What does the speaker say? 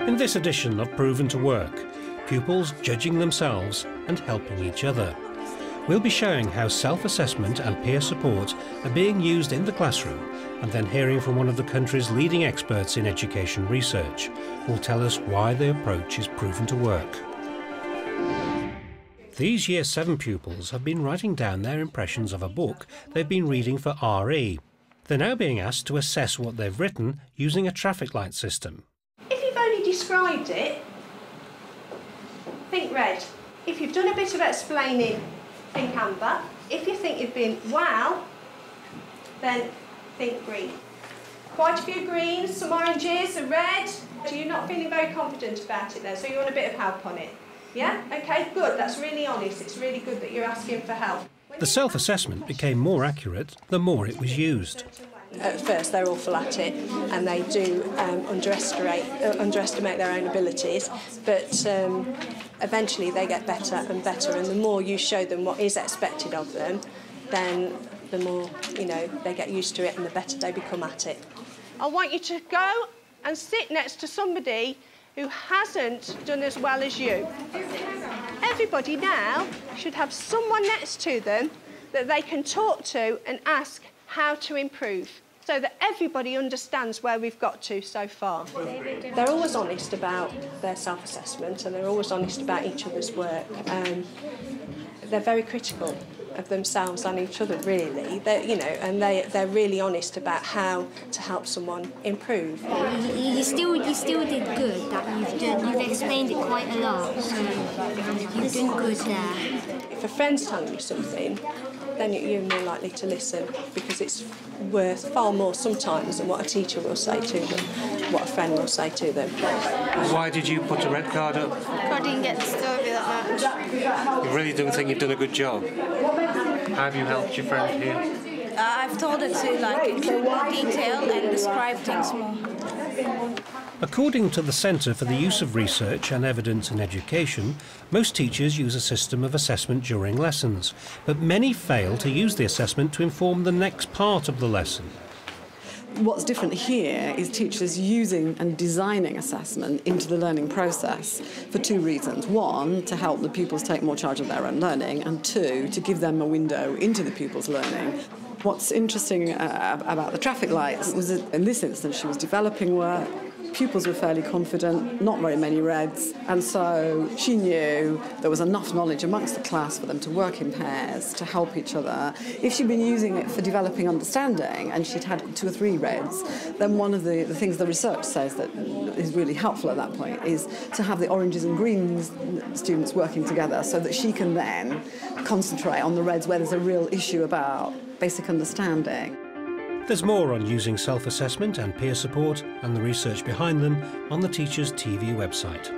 In this edition of Proven to Work, pupils judging themselves and helping each other. We'll be showing how self-assessment and peer support are being used in the classroom, and then hearing from one of the country's leading experts in education research, who will tell us why the approach is proven to work. These Year 7 pupils have been writing down their impressions of a book they've been reading for RE. They're now being asked to assess what they've written using a traffic light system. If you've only described it, think red. If you've done a bit of explaining, think amber. If you think you've been wow, then think green. Quite a few greens, some oranges, a red. So you're not feeling very confident about it then, so you want a bit of help on it. Yeah? Okay, good. That's really honest. It's really good that you're asking for help. The self-assessment became more accurate the more it was used. At first they're awful at it and they do underestimate their own abilities, but eventually they get better and better, and the more you show them what is expected of them, then the more, they get used to it and the better they become at it. I want you to go and sit next to somebody who hasn't done as well as you. Everybody now should have someone next to them that they can talk to and ask how to improve, so that everybody understands where we've got to so far. They're always honest about their self-assessment and they're always honest about each other's work. They're very critical of themselves and each other, really. They're really honest about how to help someone improve. You still did good. You've explained it quite a lot, so you've done good there. If a friend's telling you something, then you're more likely to listen, because it's worth far more sometimes than what a teacher will say to them, what a friend will say to them. Why did you put a red card up? I didn't get the story that much. You really don't think you've done a good job? How have you helped your friend here? I've told her to include more detail and describe things more. According to the Centre for the Use of Research and Evidence in Education, most teachers use a system of assessment during lessons, but many fail to use the assessment to inform the next part of the lesson. What's different here is teachers using and designing assessment into the learning process for two reasons. One, to help the pupils take more charge of their own learning, and two, to give them a window into the pupils' learning. What's interesting about the traffic lights was that in this instance she was developing work. Pupils were fairly confident, not very many reds, and so she knew there was enough knowledge amongst the class for them to work in pairs, to help each other. If she'd been using it for developing understanding and she'd had 2 or 3 reds, then one of the things the research says that is really helpful at that point is to have the oranges and greens students working together, so that she can then concentrate on the reds where there's a real issue about basic understanding. There's more on using self-assessment and peer support and the research behind them on the Teachers TV website.